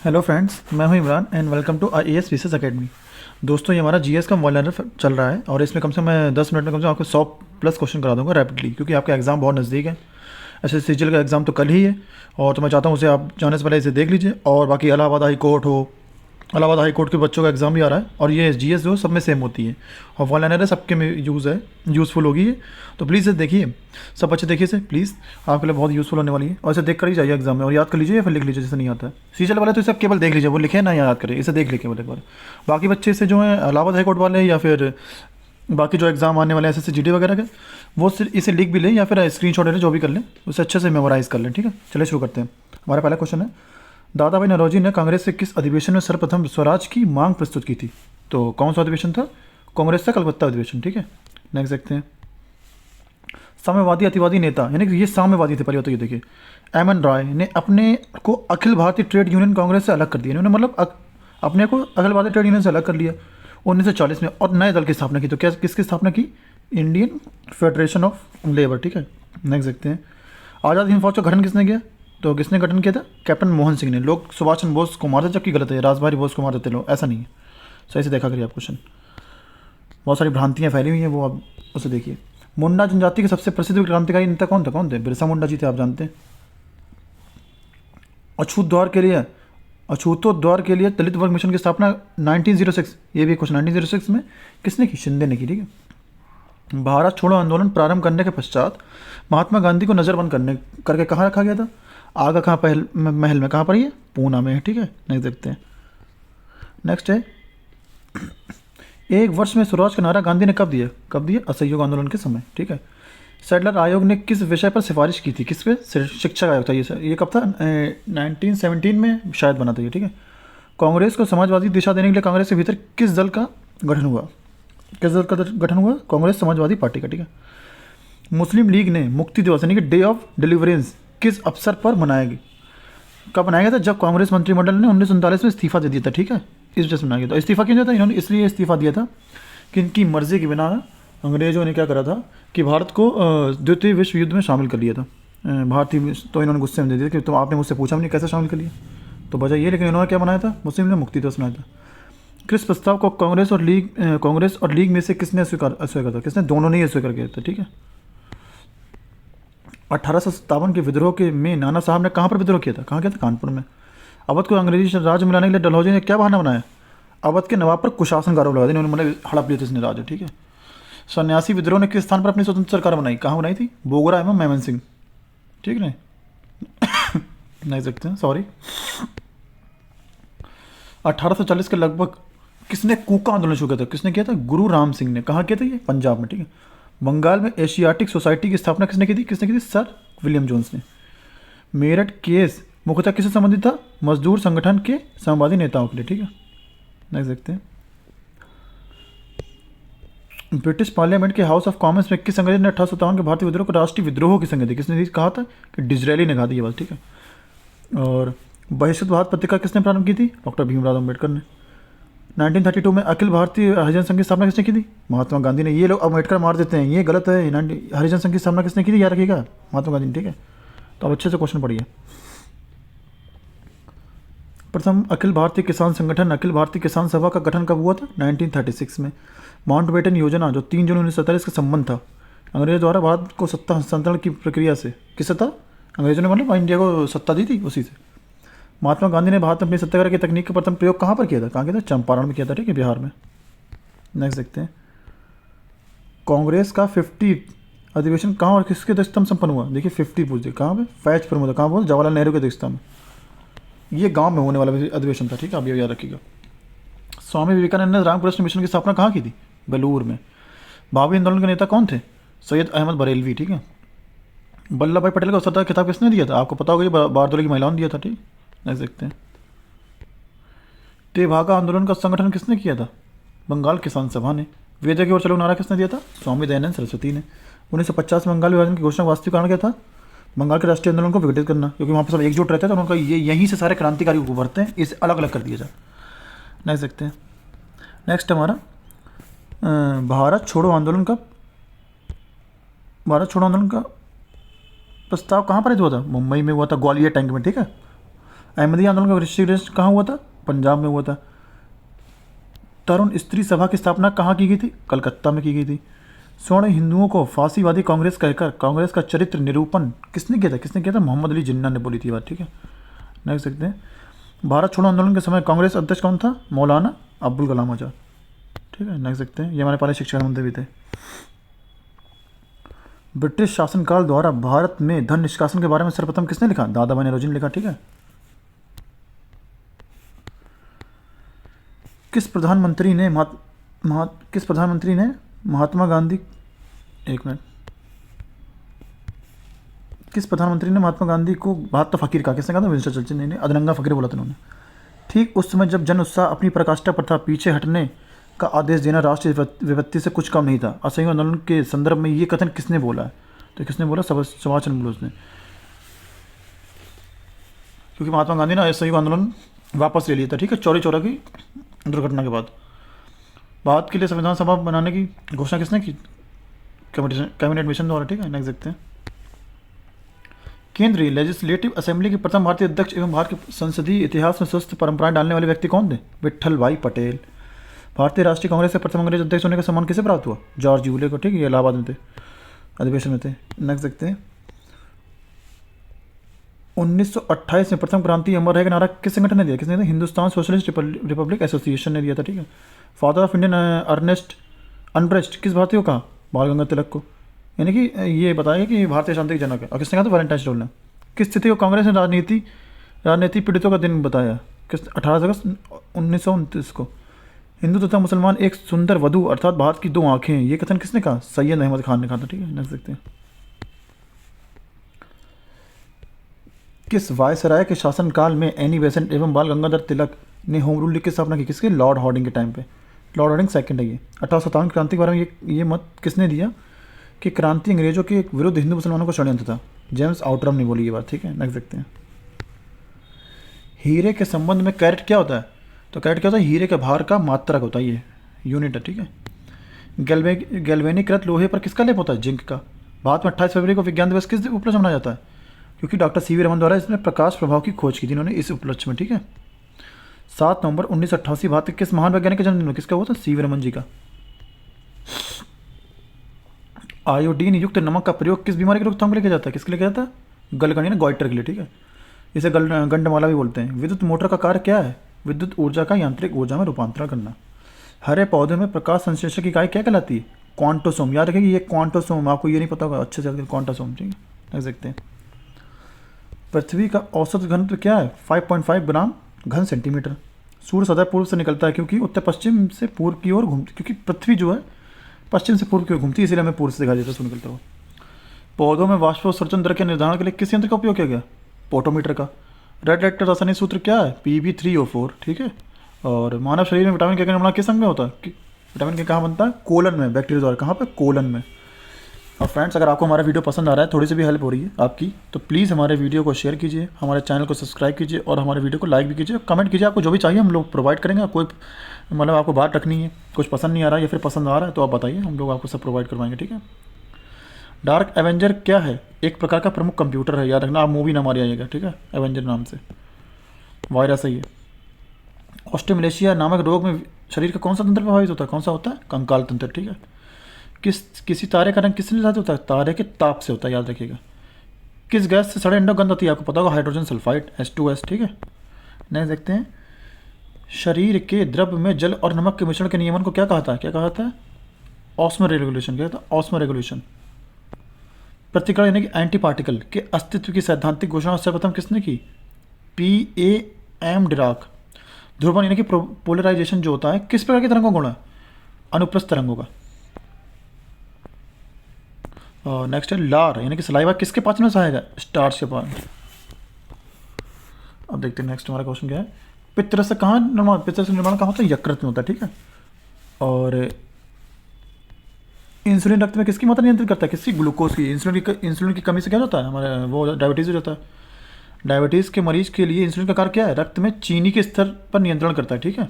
Hello friends, मैं हूं Imran and welcome to IAS Research Academy. दोस्तों, ये हमारा जीएस का मॉडल चल रहा है और इसमें कम से कम मैं 10 मिनट में कम से कम आपको 100 प्लस क्वेश्चन करा दूंगा रैपिडली, क्योंकि आपका एग्ज़ाम बहुत नज़दीक है। ऐसे सीजीएल का एग्ज़ाम तो कल ही है और तो मैं चाहता हूँ उसे आप जाने से पहले इसे देख लीजिए। और बाकी इलाहाबाद हाई कोर्ट हो, इलाहाबाद हाई कोर्ट के बच्चों का एग्ज़ाम भी आ रहा है और ये जीएस जो सब में सेम होती है और वन लाइनर है, सबके में यूज़फुल होगी ये। तो प्लीज़ इसे देखिए, सब बच्चे देखिए इसे प्लीज़, आपके लिए बहुत यूज़फुल होने वाली है। और इसे देख कर ही जाइए एग्जाम में और याद कर लीजिए या फिर लिख लीजिए जैसे नहीं आता है। सीजल वाले तो इसे केवल देख लीजिए, वो लिखे ना याद करें, इसे देख लीजिए केवल एक बार। बाकी बच्चे इसे जो है इलाहाबाद हाई कोर्ट वाले या फिर बाकी जो एग्ज़ाम आने वाले SSC GD वगैरह के, वो सिर्फ इसे लिख भी लें या फिर स्क्रीनशॉट ले लें, जो भी कर लें, उसे अच्छे से मेमोराइज़ कर लें। ठीक है, चलिए शुरू करते हैं। हमारा पहला क्वेश्चन है, दादा भाई नौरोजी ने कांग्रेस से किस अधिवेशन में सर्वप्रथम स्वराज की मांग प्रस्तुत की थी? तो कौन सा अधिवेशन था? कांग्रेस का कलकत्ता अधिवेशन। ठीक है, नेक्स्ट देखते हैं। साम्यवादी अतिवादी नेता, यानी कि ये साम्यवादी थे पहले, तो ये देखिए, एम एन रॉय ने अपने को अखिल भारतीय ट्रेड यूनियन कांग्रेस से अलग कर दिया। इन्होंने मतलब अपने को अखिल भारतीय ट्रेड यूनियन से अलग कर लिया 1940 में और नए दल की स्थापना की। तो क्या किसकी स्थापना की? Indian federation of labour. ठीक है, नेक्स्ट देखते हैं। आज़ाद हिंद फौज का गठन किसने किया? तो किसने गठन किया था? कैप्टन मोहन सिंह ने। लोग सुभाष चंद्र बोस को मारते, जबकि गलत है, राजभारी बोस को मार देते लोग, ऐसा नहीं है। सही से देखा करिए आप क्वेश्चन, बहुत सारी भ्रांतियाँ फैली हुई हैं, वो आप उसे देखिए। मुंडा जनजाति के सबसे प्रसिद्ध क्रांतिकारी नेता कौन था? कौन थे? बिरसा मुंडा जी थे, आप जानते हैं। अछूतोद्वार के लिए दलित वर्ग मिशन की स्थापना 1906, ये भी क्वेश्चन, 1906 में किसने की? शिंदे ने की। ठीक है। भारत छोड़ो आंदोलन प्रारंभ करने के पश्चात महात्मा गांधी को नज़रबंद करके कहाँ रखा गया था? आगा कहाँ? महल में। कहाँ पर? ये पूना में है। ठीक है, नेक्स्ट देखते हैं। नेक्स्ट है, एक वर्ष में स्वराज का नारा गांधी ने कब दिया? कब दिया? असहयोग आंदोलन के समय। ठीक है। सैडलर आयोग ने किस विषय पर सिफारिश की थी? किस पे? शिक्षा आयोग था ये सर। ये कब था? 1917 में शायद बना था ये। ठीक है। कांग्रेस को समाजवादी दिशा देने के लिए कांग्रेस के भीतर किस दल का गठन हुआ? किस दल का गठन हुआ? कांग्रेस समाजवादी पार्टी का। ठीक है। मुस्लिम लीग ने मुक्ति दिवस यानी कि डे ऑफ डिलीवरेंस किस अवसर पर मनाएगी? कब बनाया गया था? जब कांग्रेस मंत्रिमंडल ने 1939 में इस्तीफा दे दिया था। ठीक है, इस वजह से बनाया गया था। इस्तीफा क्यों दिया था? इन्होंने इसलिए इस्तीफा दिया था कि इनकी मर्जी के बिना अंग्रेज़ों ने क्या करा था कि भारत को द्वितीय विश्व युद्ध में शामिल कर लिया था। भारतीय तो इन्होंने गुस्से में दे दिया कि तुम, आपने मुझसे पूछा नहीं कैसे शामिल कर लिया, तो वजह ये। लेकिन इन्होंने क्या बनाया था? मुस्लिम ने मुक्ति दिवस बनाया था। किस प्रस्ताव को कांग्रेस और लीग में से किसने अस्वीकार था? किसने? दोनों ने ही अस्वीकार किया था। ठीक है। 1857 के विद्रोह के में नाना साहब ने कहाँ पर विद्रोह किया था? कहाँ किया था? कानपुर में। अवध को अंग्रेजी राज में लाने के लिए डलहौजी ने क्या बहाना बनाया? अवध के नवाब पर कुशासन का आरोप लगा दिया, उन्होंने मतलब हड़प लिया था इसने राज। ठीक है। सन्यासी विद्रोह ने किस स्थान पर अपनी स्वतंत्र सरकार बनाई? कहाँ बनाई थी? बोगरा एवं मैमन सिंह। ठीक है। नहीं सकते हैं, सॉरी। 1840 के लगभग किसने कूका आंदोलन शुरू किया था? किसने किया था? गुरु राम सिंह ने। कहाँ किया था ये? पंजाब में। ठीक है। बंगाल में एशियाटिक सोसाइटी की स्थापना किसने की थी? किसने की थी? सर विलियम जोन्स ने। मेरठ केस मुख्यतः किससे संबंधित था? मजदूर संगठन के साम्यवादी नेताओं के लिए। ठीक है, नेक्स्ट देखते हैं। ब्रिटिश पार्लियामेंट के हाउस ऑफ कॉमन्स में किस अंग्रेज ने 1857 के भारतीय विद्रोह को राष्ट्रीय विद्रोह की संज्ञा दी? किसने दी? कहा था कि डिजरेली ने कहा थी ये बात। ठीक है। और बहिष्कृत भारत पत्रिका किसने प्रारंभ की थी? डॉक्टर भीमराव अम्बेडकर ने। 1932 में अखिल भारतीय हरिजन संघ की स्थापना किसने की थी? महात्मा गांधी ने। ये लोग अम्बेडकर मार देते हैं, ये गलत है। हरिजन संघ की स्थापना किसने की थी? याद रखिएगा, महात्मा गांधी ने। ठीक है, तो अब अच्छे से क्वेश्चन पढ़िए। प्रथम अखिल भारतीय किसान संगठन अखिल भारतीय किसान सभा का गठन कब हुआ था? 1936 में। माउंटबेटन योजना जो 3 जून 1947 का संबंध था अंग्रेजों द्वारा भारत को सत्ता हस्तांतरण की प्रक्रिया से, किससे था? अंग्रेजों ने मतलब इंडिया को सत्ता दी थी, उसी से। महात्मा गांधी ने भारत में अपनी सत्याग्रह की तकनीक का प्रथम प्रयोग कहाँ पर किया था? कहाँ किया था? चंपारण में किया था। ठीक है, बिहार में। नेक्स्ट देखते हैं। कांग्रेस का 50 अधिवेशन कहाँ और किसके अध्यक्षता में संपन्न हुआ? देखिए 50 पूछ दिए, कहाँ पे? फैजपुर में था। कहाँ बोल? जवाहरलाल नेहरू की अध्यक्षता में। ये गांव में होने वाला अधिवेशन था। ठीक है, आप ये याद रखिएगा। स्वामी विवेकानंद ने रामकृष्ण मिशन की स्थापना कहाँ की थी? बेलूर में। भावी आंदोलन के नेता कौन थे? सैयद अहमद बरेलवी। ठीक है। वल्लभ भाई पटेल को सरदार खिताब किसने दिया था? आपको पता होगा, ये बारदोली की महिलाओं ने दिया था। ठीक, नेक्स्ट देखते हैं। तेभागा आंदोलन का संगठन किसने किया था? बंगाल किसान सभा ने। वेद की ओर चलो नारा किसने दिया था? स्वामी दयानंद सरस्वती ने। 1950 में बंगाल विभाजन की घोषणा का वास्तविक कारण क्या था? बंगाल के राष्ट्रीय आंदोलन को विघटित करना, क्योंकि वहाँ पर सब एकजुट रहते हैं, तो उनका ये यहीं से सारे क्रांतिकारी उभरते हैं, इसे अलग अलग कर दिया जाए। नेक्स्ट देखते हैं। नेक्स्ट हमारा भारत छोड़ो आंदोलन का प्रस्ताव कहाँ पर हुआ था? मुंबई में हुआ था, ग्वालियर टैंक में। ठीक है। अहमदी आंदोलन का ऋषिकेश कहाँ हुआ था? पंजाब में हुआ था। तरुण स्त्री सभा की स्थापना कहाँ की गई थी? कलकत्ता में की गई थी। स्वर्ण हिंदुओं को फांसीवादी कांग्रेस कहकर कांग्रेस का चरित्र निरूपण किसने किया था? किसने किया था? मोहम्मद अली जिन्ना ने बोली थी बात, ठीक है। नेक्स्ट देखते हैं, भारत छोड़ो आंदोलन के समय कांग्रेस अध्यक्ष कौन था? मौलाना अब्दुल कलाम आजाद, ठीक है। नेक्स्ट देखते हैं, ये हमारे पहले शिक्षा मंत्री भी थे। ब्रिटिश शासनकाल द्वारा भारत में धन निष्कासन के बारे में सर्वप्रथम किसने लिखा? दादा भाई नौरोजी ने लिखा, ठीक है। किस प्रधानमंत्री ने महात्मा गांधी, एक मिनट, किस प्रधानमंत्री ने महात्मा गांधी को बात तो फकीर कहा? किसने कहा था? विंस्टन चर्चिल ने अधनंगा फकीर बोला था उन्होंने। ठीक उस समय जब जन उत्साह अपनी पराकाष्ठा पर था, पीछे हटने का आदेश देना राष्ट्रीय विपत्ति से कुछ कम नहीं था। असहयोग आंदोलन के संदर्भ में ये कथन किसने बोला है? तो किसने बोला? सुभाष चंद्र बोस ने, क्योंकि महात्मा गांधी ने असहयोग आंदोलन वापस ले लिया था, ठीक है, चौरी चौरा की दुर्घटना के बाद। भारत के लिए संविधान सभा बनाने की घोषणा किसने की? कैबिनेट मिशन द्वारा, ठीक है। नेक्स्ट देखते हैं, केंद्रीय लेजिस्लेटिव असेंबली के प्रथम भारतीय अध्यक्ष एवं भारत के संसदीय इतिहास में स्वस्थ परंपराएं डालने वाले व्यक्ति कौन थे? विट्ठल भाई पटेल। भारतीय राष्ट्रीय कांग्रेस के प्रथम अंग्रेज अध्यक्ष होने का सम्मान किसे प्राप्त हुआ? जॉर्ज यूले को, ठीक है, ये इलाहाबाद में थे, अधिवेशन में थे। नेक्स्ट देखते हैं, 1928 में प्रथम क्रांति अमर रहेगा नारा किस संगठन ने दिया? किसने दिया? हिंदुस्तान सोशलिस्ट रिपब्लिक एसोसिएशन ने दिया था, ठीक है। फादर ऑफ इंडियन अर्नेस्ट अनब्रेस्ट किस भारतीय को कहा? बाल गंगाधर तिलक को, यानी कि ये बताया कि भारतीय शांति के जनक है। और किसने कहा था? वैलेंटाइन रोल ने। किस स्थिति को कांग्रेस ने राजनीति पीड़ितों का दिन बताया? किस? 18 अगस्त 1929 को। हिंदू तथा मुसलमान एक सुंदर वधु अर्थात भारत की दो आंखें, ये कथन किसने कहा? सैयद अहमद खान ने कहा था, ठीक है। नेक्स्ट देखते हैं, किस वायसराय के शासनकाल में एनी बेसेंट एवं बाल गंगाधर तिलक ने होम रूल लीग की स्थापना की? किसके? लॉर्ड हार्डिंग के टाइम पे। लॉर्ड हार्डिंग सेकंड है ये। 1857 क्रांति के बारे में ये मत किसने दिया कि क्रांति अंग्रेजों के विरुद्ध हिंदू मुसलमानों को षड्यंत्र था? जेम्स आउटरम ने बोली ये बात, ठीक है। नेक्स्ट देखते हैं, हीरे के संबंध में कैरेट क्या होता है? तो कैरेट क्या होता है? हीरे के भार का मात्रक होता है, ये यूनिट है, ठीक है। गैल्वेनीकृत लोहे पर किसका लेप होता है? जिंक का। भारत में 28 फरवरी को विज्ञान दिवस किस उपलक्ष्य मनाया जाता है? क्योंकि डॉक्टर सीवी रमन द्वारा इसमें प्रकाश प्रभाव की खोज की थी इन्होंने, इस उपलक्ष्य में, ठीक है। 7 नवंबर 1988 भारत के किस महान वैज्ञानिक का जन्मदिन? किसका हुआ था? सीवी रमन जी का। आयोडीन युक्त नमक का प्रयोग किस बीमारी की रोकथाम के लिए किया जाता है? किसके लिए किया जाता है? गलगंड यानी गॉइटर के लिए, ठीक है। इसे गंडमाला भी बोलते हैं। विद्युत मोटर का कार्य क्या है? विद्युत ऊर्जा का यांत्रिक ऊर्जा में रूपांतरण करना। हरे पौधे में प्रकाश संश्लेषण की इकाई क्या कहलाती है? क्वांटोसोम। याद रखेगी ये क्वांटोसोम, आपको ये नहीं पता होगा, अच्छे से क्वांटोसोम, ठीक है। नेक्स्ट देखते हैं, पृथ्वी का औसत घनत्व क्या है? 5.5 ग्राम घन सेंटीमीटर। सूर्य सदैव पूर्व से निकलता है क्योंकि उत्तर पश्चिम से पूर्व की ओर घूमती, क्योंकि पृथ्वी जो है पश्चिम से पूर्व की ओर घूमती है, इसलिए हमें पूर्व से दिखाई देता है सूर्य निकलता हुआ। पौधों में वाष्पोत्सर्जन दर के निर्धारण के लिए किस यंत्र का उपयोग किया गया? पोटोमीटर का। रेड ब्लड का रासायनिक सूत्र क्या है? Pb3O4, ठीक है। और मानव शरीर में विटामिन के का निर्माण किस अंग में होता है? विटामिन के कहाँ बनता है? कोलन में, बैक्टीरिया द्वारा। कहाँ पे? कोलन में। और फ्रेंड्स, अगर आपको हमारा वीडियो पसंद आ रहा है, थोड़ी सी भी हेल्प हो रही है आपकी, तो प्लीज़ हमारे वीडियो को शेयर कीजिए, हमारे चैनल को सब्सक्राइब कीजिए और हमारे वीडियो को लाइक भी कीजिए, कमेंट कीजिए। आपको जो भी चाहिए हम लोग प्रोवाइड करेंगे। कोई मतलब आपको बात रखनी है, कुछ पसंद नहीं आ रहा है या फिर पसंद आ रहा है तो आप बताइए, हम लोग आपको सब प्रोवाइड करवाएंगे, ठीक है। डार्क एवेंजर क्या है? एक प्रकार का प्रमुख कंप्यूटर है, याद रखना, आप मूवी ना मारी आइएगा, ठीक है, एवेंजर नाम से। वायरस है ये। ऑस्टियोमलेशिया नामक रोग में शरीर का कौन सा तंत्र प्रभावित होता है? कौन सा होता है? कंकाल तंत्र, ठीक है। किसी तारे का रंग किससे निर्धारित होता है? तारे के ताप से होता है, याद रखिएगा। किस गैस से सड़े अंडों गंध आती है? आपको पता होगा, हाइड्रोजन सल्फाइड, H2S, ठीक है। नेक्स्ट देखते हैं, शरीर के द्रव्य में जल और नमक के मिश्रण के नियमन को क्या कहता है? क्या कहता है? Osmo regulation. क्या कहता है? Osmo regulation. प्रतिकरण यानी कि एंटी पार्टिकल के अस्तित्व की सैद्धांतिक घोषणा सर्वप्रथम किसने की? P.A.M. डिराक। ध्रुवण यानी कि पोलराइजेशन जो होता है किस प्रकार की तरंगों का गुण है? अनुप्रस्थ तरंगों का। और नेक्स्ट है लार यानी कि सलाइवा किसके पाचन में सहायक है? स्टार्च के पास। अब देखते हैं नेक्स्ट हमारा क्वेश्चन क्या है। पित्तरस कहाँ निर्माण, पित्तरस निर्माण कहाँ होता है? यकृत में होता है, ठीक है। और इंसुलिन रक्त में किसकी मात्रा नियंत्रित करता है? किसकी? ग्लूकोज की। इंसुलिन की कमी से क्या होता है? हमारे वो डायबिटीज़ हो जाता है। डायबिटीज़ के मरीज के लिए इंसुलिन का कार्य क्या है? रक्त में चीनी के स्तर पर नियंत्रण करता है, ठीक है।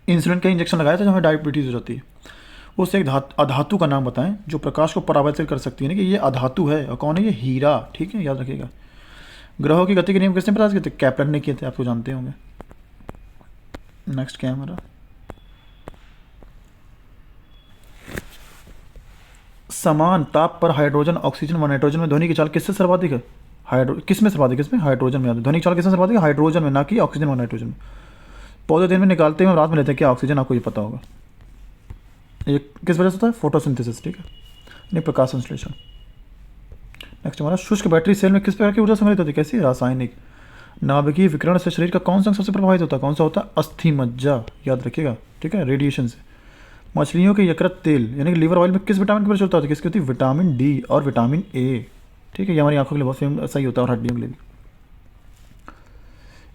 इंसुलिन का इंजेक्शन लगाया था जब हमें डायबिटीज़ हो जाती है। उससे एक अधातु का नाम बताएं जो प्रकाश को परावर्तित कर सकती है, कि ये अधातु है और कौन है? ये हीरा, ठीक है, याद रखिएगा। ग्रहों की गति के नियम किसने प्रकाशित किए थे? केपलर ने किए थे, आपको जानते होंगे। नेक्स्ट क्या है हमारा? समान ताप पर हाइड्रोजन, ऑक्सीजन व नाइट्रोजन में ध्वनि की चाल किससे सर्वाधिक है? किसमें सर्वाधिक? किसमें? हाइड्रोजन में। ध्वनि की चाल किसमें सर्वाधिक है? हाइड्रोजन में, ना कि ऑक्सीजन व नाइट्रोजन में। पौधे दिन में निकालते हैं, रात में लेते हैं, क्या ऑक्सीजन? आपको ये पता होगा। ये किस वजह से होता है? फोटोसिंथेसिस, ठीक है, नहीं प्रकाश संश्लेषण। नेक्स्ट हमारा शुष्क बैटरी सेल में किस प्रकार की ऊर्जा संग्रहित होती है? कैसी? रासायनिक। नाभिकीय विकिरण से शरीर का कौन सा अंग सबसे प्रभावित होता है? कौन सा होता है? अस्थि मज्जा, याद रखिएगा, ठीक है, रेडिएशन से। मछलियों के यकृत तेल यानी कि लीवर ऑयल में किस विटामिन की प्रचुरता होती है? किसकी होती है? विटामिन डी और विटामिन ए, ठीक है, ये हमारी आंखों के लिए बहुत फेमस सही होता है और हड्डियों के लिए भी।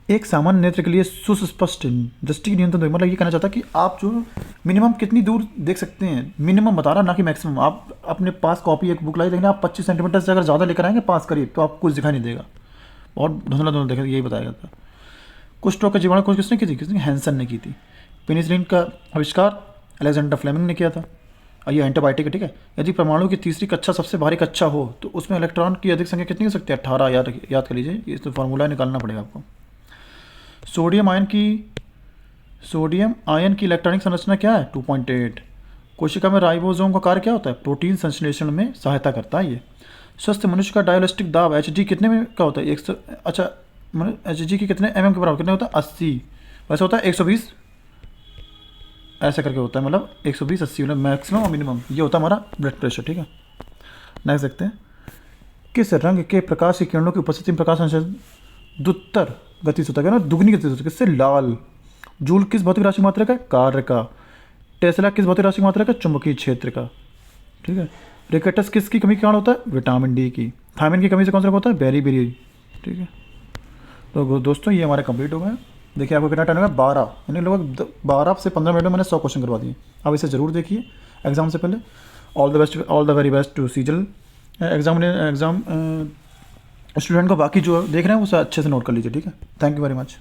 एक सामान्य नेत्र के लिए सुस्पष्ट दृष्टि की न्यूनतम दूरी, मतलब ये कहना चाहता है कि आप जो मिनिमम कितनी दूर देख सकते हैं, मिनिमम बता रहा, ना कि मैक्सिमम। आप अपने पास कॉपी एक बुक लाई देखेंगे, आप 25 सेंटीमीटर से अगर ज़्यादा लेकर आएंगे पास करीब, तो आपको कुछ दिखाई नहीं देगा, बहुत धुंधला धुंधला देखेगा, यही बताया जाता है। कुष्ठ रोग का जीवाणु खोज किसने की थी? किसने? हैंसन ने की थी। पेनिसिलिन का आविष्कार अलेक्जेंडर फ्लेमिंग ने किया था, और ये एंटीबायोटिक है, ठीक है। यदि परमाणु की तीसरी कक्षा सबसे भारी कक्षा हो तो उसमें इलेक्ट्रॉन की अधिक संख्या कितनी हो सकती है? 18। याद कर लीजिए, ये तो फार्मूला निकालना पड़ेगा आपको। सोडियम आयन की इलेक्ट्रॉनिक संरचना क्या है? 2.8। कोशिका में राइबोसोम का कार्य क्या होता है? प्रोटीन संश्लेषण में सहायता करता है ये। स्वस्थ मनुष्य का डायलिस्टिक दाब Hg कितने में का होता है? 100। अच्छा, Hg की कितने mm के बराबर? कितने होता है? 80। वैसे होता है 120, ऐसा करके होता है, मतलब 120 80, मतलब मैक्सिमम और मिनिमम, ये होता है हमारा ब्लड प्रेशर, ठीक है। नेक्स्ट देखते हैं, किस रंग के प्रकाश की किरणों की उपस्थिति में प्रकाश संश्लेषण दुत्तर गति से होता है ना, दुगनी गति से होता है। किससे? लाल। जूल किस भौतिक राशि मात्रक है? कार्य का। टेस्ला किस भौतिक राशि मात्रक है? चुंबकीय क्षेत्र का, ठीक है। रिकेटस किसकी कमी के कारण होता है? विटामिन डी की। थायमिन की कमी से कौन सा रोग होता है? बेरी, ठीक है। तो दोस्तों ये हमारे कंप्लीट हो गए। देखिए आपको कितना टाइम लगा? 12, यानी लगभग 12 से 15 मिनट में मैंने 100 क्वेश्चन करवा दिए। आप इसे ज़रूर देखिए एग्जाम से पहले। All the best, all the very best to CGL exam student को। बाकी जो देख रहे हैं उसे अच्छे से नोट कर लीजिए, ठीक है। Thank you very much.